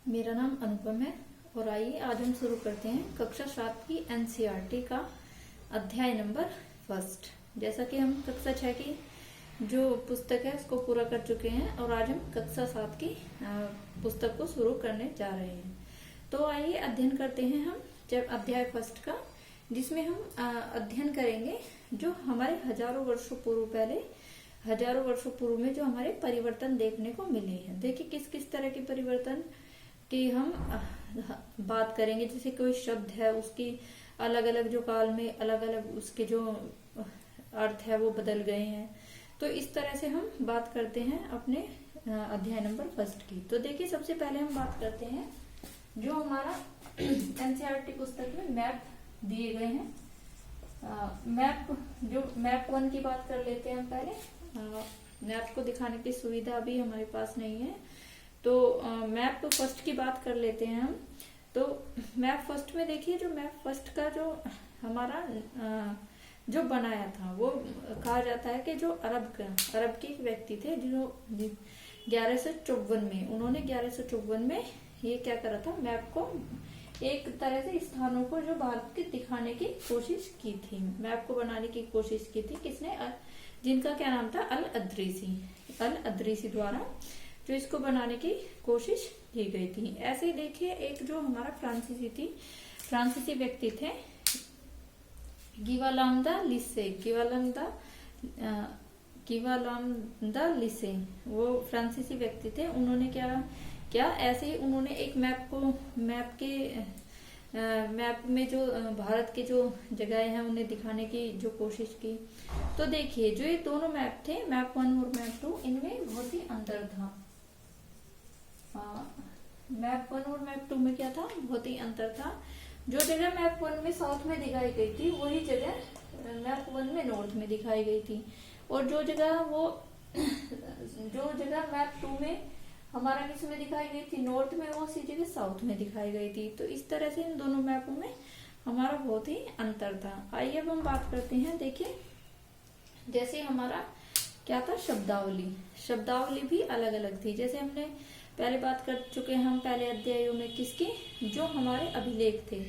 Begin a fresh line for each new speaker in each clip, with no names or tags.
मेरा नाम अनुपम है और आइए आज हम शुरू करते हैं कक्षा 7 की एनसीईआरटी का अध्याय नंबर फर्स्ट। जैसा कि हम कक्षा 6 की जो पुस्तक है उसको पूरा कर चुके हैं और आज हम कक्षा 7 की पुस्तक को शुरू करने जा रहे हैं। तो आइए अध्ययन करते हैं हम जब अध्याय फर्स्ट का, जिसमें हम अध्ययन करेंगे जो हमारे हजारों वर्षों पूर्व में जो हमारे परिवर्तन देखने को मिले हैं। देखिए किस किस तरह के परिवर्तन की हम बात करेंगे। जैसे कोई शब्द है उसकी अलग अलग जो काल में अलग अलग उसके जो अर्थ है वो बदल गए हैं। तो इस तरह से हम बात करते हैं अपने अध्याय नंबर फर्स्ट की। तो देखिए सबसे पहले हम बात करते हैं जो हमारा एनसीईआरटी पुस्तक में मैप दिए गए हैं। मैप 1 की बात कर लेते हैं हम पहले। मैप को दिखाने की सुविधा अभी हमारे पास नहीं है, तो मैप फर्स्ट की बात कर लेते हैं हम। तो मैप फर्स्ट में देखिए जो मैप फर्स्ट का जो हमारा जो बनाया था वो कहा जाता है कि जो अरब के एक व्यक्ति थे जो 1154 में उन्होंने 1154 में ये क्या करा था, मैप को एक तरह से स्थानों को जो भारत के दिखाने की कोशिश की थी, मैप को बनाने की कोशिश की थी। किसने? जिनका क्या नाम था, अल अदरीसी द्वारा जो इसको बनाने की कोशिश की गई थी। ऐसे ही देखिए एक जो हमारा फ्रांसीसी व्यक्ति थे गिवालामदा लिसे, वो फ्रांसीसी व्यक्ति थे। उन्होंने क्या ऐसे ही उन्होंने एक मैप में जो भारत के जो जगह हैं उन्हें दिखाने की जो कोशिश की। तो देखिए जो ये दोनों मैप थे, मैप 1 और मैप 2, इनमें बहुत ही अंतर था। मैप 1 और मैप 2 में क्या था, बहुत ही अंतर था। जो जगह मैप 1 में साउथ में दिखाई गई थी वही जगह मैप 1 में नॉर्थ में दिखाई गई थी, और जो जगह मैप 2 में हमारा किस में दिखाई गई थी, नॉर्थ में, वो उसी जगह साउथ में दिखाई गई थी। तो इस तरह से इन दोनों मैपों में हमारा बहुत ही अंतर था। आइए अब हम बात करते हैं। देखिए जैसे हमारा क्या था, शब्दावली भी अलग अलग थी। जैसे हमने पहले बात कर चुके हैं हम पहले अध्यायों में किसकी, जो हमारे अभिलेख थे,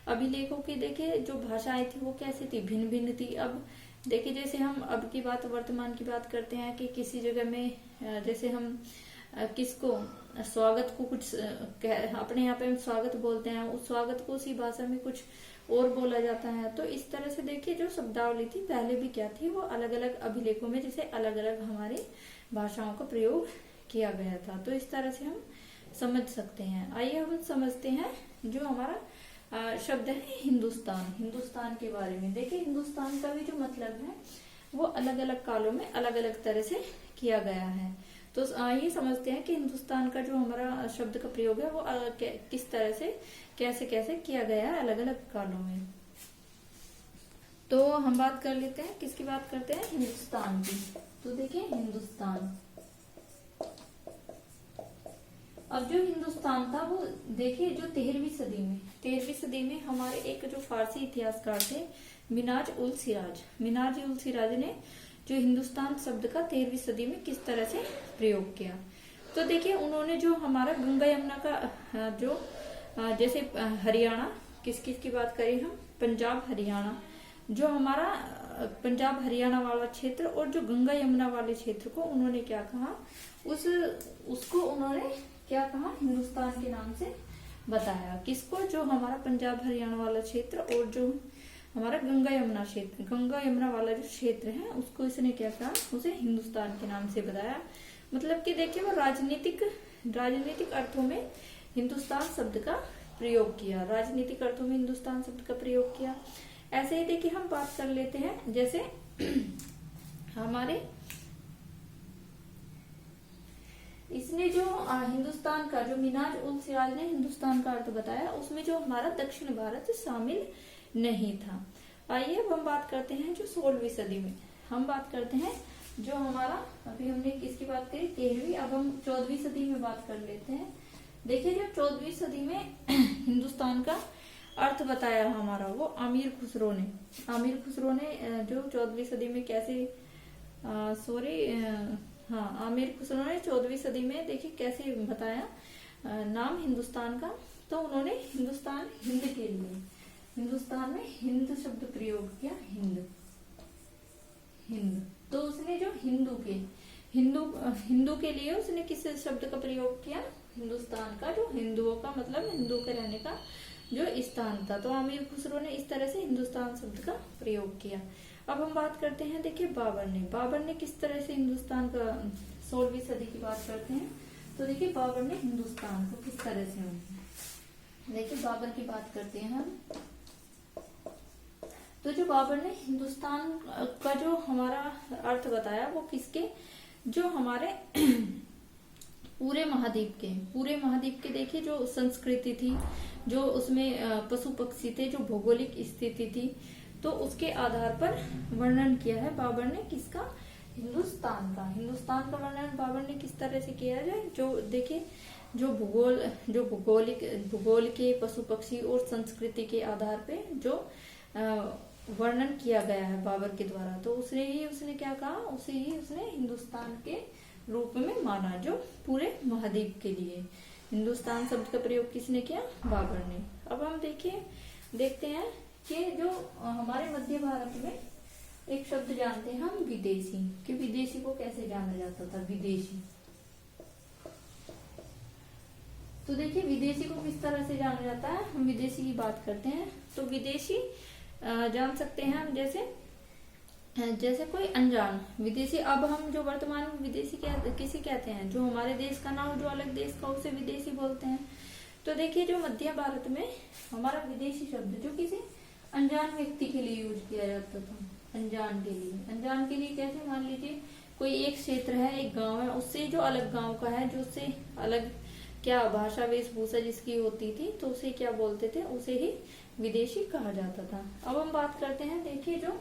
अभिलेखों की देखिए जो भाषाएं थी वो कैसी थी, भिन्न भिन्न थी। अब देखिए जैसे हम अब की बात वर्तमान की बात करते हैं कि किसी जगह में जैसे हम किसको, स्वागत को कुछ अपने यहाँ पे हम स्वागत बोलते हैं, उस स्वागत को उसी भाषा में कुछ और बोला जाता है। तो इस तरह से देखिए जो शब्दावली थी पहले भी क्या थी, वो अलग अलग अभिलेखों में जैसे अलग अलग हमारी भाषाओं का प्रयोग किया गया था। तो इस तरह से हम समझ सकते हैं। आइए हम समझते हैं जो हमारा शब्द है हिंदुस्तान के बारे में। देखिए हिंदुस्तान का भी जो मतलब है वो अलग अलग कालों में अलग अलग तरह से किया गया है। तो आइए समझते हैं कि हिंदुस्तान का जो हमारा शब्द का प्रयोग है वो किस तरह से कैसे कैसे किया गया है अलग अलग कालों में। तो हम बात कर लेते हैं, किसकी बात करते हैं, हिंदुस्तान की। तो देखिए हिंदुस्तान, अब जो हिंदुस्तान था वो देखिए जो 13वीं सदी में हमारे एक जो फारसी इतिहासकार थे मिनाज उल सिराज ने जो हिंदुस्तान शब्द का 13वीं सदी में किस तरह से प्रयोग किया। तो देखिए उन्होंने जो हमारा गंगा यमुना का जो जैसे हरियाणा, किस की बात करें हम, पंजाब हरियाणा, जो हमारा पंजाब हरियाणा वाला क्षेत्र और जो गंगा यमुना वाले क्षेत्र को उन्होंने क्या कहा, उसको उन्होंने क्या कहा, हिंदुस्तान के नाम से बताया। किसको, जो हमारा पंजाब हरियाणा वाला क्षेत्र और जो हमारा गंगा यमुना वाला जो क्षेत्र है उसको इसने क्या कहा, उसे हिंदुस्तान के नाम से बताया। मतलब कि देखिए वो राजनीतिक अर्थों में हिंदुस्तान शब्द का प्रयोग किया, ऐसे ही देखिए हम बात कर लेते हैं। जैसे हमारे इसने जो हिंदुस्तान का जो मिनाज उल सिराज ने हिंदुस्तान का अर्थ बताया उसमें जो हमारा दक्षिण भारत शामिल नहीं था। आइए अब हम बात करते हैं जो 16वीं सदी में, हम बात करते हैं जो हमारा, अभी हमने किसकी बात करी, 13वीं, अब हम 14वीं सदी में बात कर लेते हैं। देखिए जो 14वीं सदी में हिंदुस्तान का अर्थ बताया हमारा वो आमिर खुसरो ने जो 14वीं सदी में कैसे आमिर खुसरो ने 14वीं सदी में देखिए कैसे बताया, नाम हिंदुस्तान का, तो उन्होंने हिंदुस्तान हिंद के लिए, हिंदुस्तान में हिंद शब्द प्रयोग किया, हिंद हिंद। तो उसने जो हिंदू के लिए उसने किस शब्द का प्रयोग किया, हिंदुस्तान का, जो हिंदुओं का मतलब हिंदू के रहने का जो स्थान था। तो अमीर खुसरो ने इस तरह से हिंदुस्तान शब्द का प्रयोग किया। अब हम बात करते हैं, देखिए बाबर ने किस तरह से हिंदुस्तान का, 16वीं सदी की बात करते हैं। तो देखिए बाबर ने हिंदुस्तान को किस तरह से, देखिए बाबर की बात करते हैं हम। तो जो बाबर ने हिंदुस्तान का जो हमारा अर्थ बताया वो किसके, जो हमारे पूरे महाद्वीप के देखिए जो संस्कृति थी, जो उसमें पशु पक्षी थे, जो भौगोलिक स्थिति थी, तो उसके आधार पर वर्णन किया है बाबर ने, किसका, हिंदुस्तान का वर्णन बाबर ने किस तरह से किया है। जो देखिए जो भूगोल के पशु पक्षी और संस्कृति के आधार पे जो वर्णन किया गया है बाबर के द्वारा, तो उसने क्या कहा, उसने हिंदुस्तान के रूप में माना, जो पूरे महाद्वीप के लिए। हिंदुस्तान शब्द का प्रयोग किसने किया, बाबर ने। अब हम देखते हैं कि जो हमारे मध्य भारत में एक शब्द जानते हैं हम, विदेशी, कि विदेशी को कैसे जाना जाता था, विदेशी। तो देखिए विदेशी को किस तरह से जाना जाता है, हम विदेशी की बात करते हैं। तो विदेशी जान सकते हैं हम जैसे कोई अनजान विदेशी। अब हम जो वर्तमान में विदेशी किसी कहते हैं, जो हमारे देश का ना हो, जो अलग देश का, उसे विदेशी बोलते हैं। तो देखिए जो मध्य भारत में हमारा विदेशी शब्द जो किसी अनजान व्यक्ति के लिए यूज किया जाता था, अनजान के लिए कैसे, मान लीजिए कोई एक क्षेत्र है, एक गांव है, उससे जो अलग गांव का है, जो उससे अलग क्या भाषा वेशभूषा जिसकी होती थी, तो उसे क्या बोलते थे, उसे ही विदेशी कहा जाता था। अब हम बात करते हैं, देखिए जो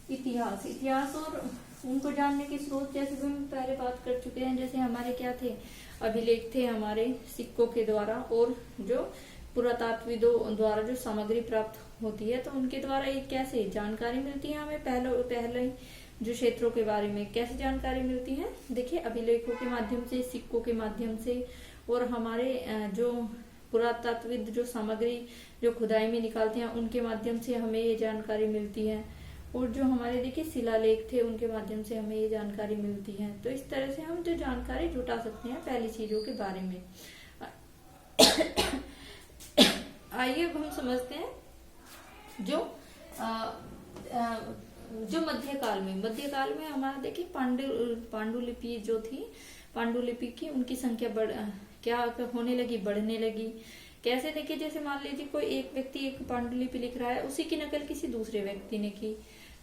इतिहास और उनको जानने के स्रोत, जैसे भी हम पहले बात कर चुके हैं, जैसे हमारे क्या थे, अभिलेख थे हमारे सिक्कों के द्वारा, और जो पुरातत्वविदों द्वारा जो सामग्री प्राप्त होती है, तो उनके द्वारा ये कैसे जानकारी मिलती है हमें, पहले जो क्षेत्रों के बारे में कैसे जानकारी मिलती है, देखिए अभिलेखों के माध्यम से, सिक्कों के माध्यम से, और हमारे जो पुरातत्वविद जो सामग्री जो खुदाई में निकालते हैं उनके माध्यम से हमें ये जानकारी मिलती है, और जो हमारे देखिए शिलालेख थे उनके माध्यम से हमें ये जानकारी मिलती है। तो इस तरह से हम जो जानकारी जुटा सकते हैं पहली चीजों के बारे में। आइए अब हम समझते हैं जो मध्यकाल में हमारा देखिए पांडुलिपि जो थी, पांडुलिपि की उनकी संख्या बढ़ने लगी। कैसे, देखिए जैसे मान लीजिए कोई एक व्यक्ति एक पांडुलिपि लिख रहा है, उसी की नकल किसी दूसरे व्यक्ति ने की,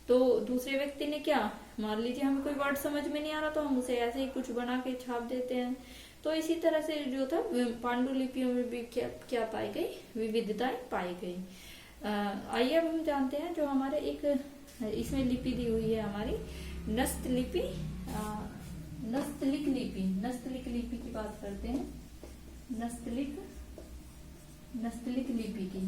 तो दूसरे व्यक्ति ने क्या, मान लीजिए हमें कोई वर्ड समझ में नहीं आ रहा, तो हम उसे ऐसे ही कुछ बना के छाप देते हैं। तो इसी तरह से जो था पांडुलिपियों में भी क्या पाई गई, विविधताएं पाई गई। आइए अब हम जानते हैं जो हमारे एक इसमें लिपि दी हुई है हमारी नस्तलिक लिपि की बात करते हैं, नस्तलिक लिपि की।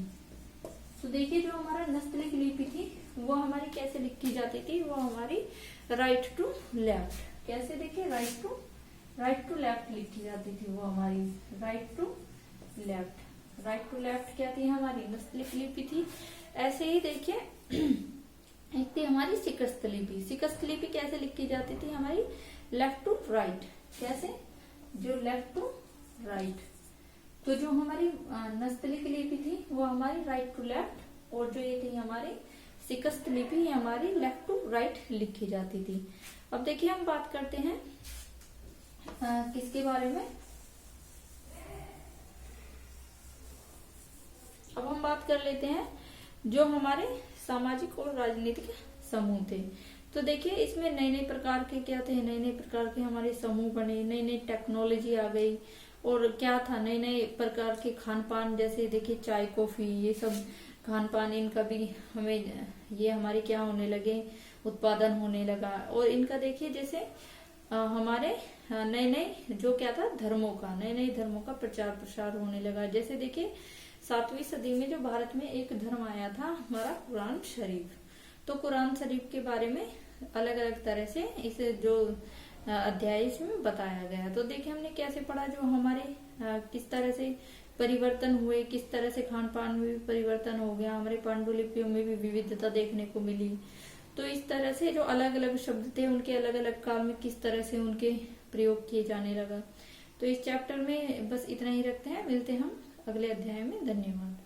तो देखिए जो हमारा नस्तलिक लिपि थी वो हमारी कैसे लिखी जाती थी, वो हमारी राइट टू लेफ्ट, कैसे देखिए राइट टू लेफ्ट लिखी जाती थी, वो हमारी राइट टू लेफ्ट क्या थी, हमारी नस्तलिक लिपि थी। ऐसे ही देखिए एक थी हमारी शिकस्त लिपि कैसे लिखी जाती थी, हमारी लेफ्ट टू राइट, कैसे, जो लेफ्ट टू राइट। तो जो हमारी नस्तलिक लिपि थी वो हमारी राइट टू लेफ्ट, और जो ये थी हमारी शिकस्त लिपि हमारी लेफ्ट टू राइट लिखी जाती थी। अब देखिए हम बात करते हैं किसके बारे में, अब हम बात कर लेते हैं जो हमारे सामाजिक और राजनीतिक समूह थे। तो देखिए इसमें नए प्रकार के क्या थे, नए प्रकार के हमारे समूह बने, नई टेक्नोलॉजी आ गई, और क्या था, नए प्रकार के खान पान, जैसे देखिए चाय कॉफी, ये सब खान पान, इनका भी हमें ये हमारे क्या होने लगे, उत्पादन होने लगा। और इनका देखिए जैसे हमारे नए जो क्या था नए धर्मों का प्रचार प्रसार होने लगा। जैसे देखिए 7वीं सदी में जो भारत में एक धर्म आया था हमारा कुरान शरीफ, तो कुरान शरीफ के बारे में अलग अलग तरह से इस जो अध्याय इसमें बताया गया। तो देखिए हमने कैसे पढ़ा, जो हमारे किस परिवर्तन हुए, किस तरह से खान पान में भी परिवर्तन हो गया, हमारे पांडुलिपियों में भी विविधता देखने को मिली। तो इस तरह से जो अलग अलग शब्द थे उनके अलग अलग काल में किस तरह से उनके प्रयोग किए जाने लगा। तो इस चैप्टर में बस इतना ही रखते हैं, मिलते हैं हम अगले अध्याय में। धन्यवाद।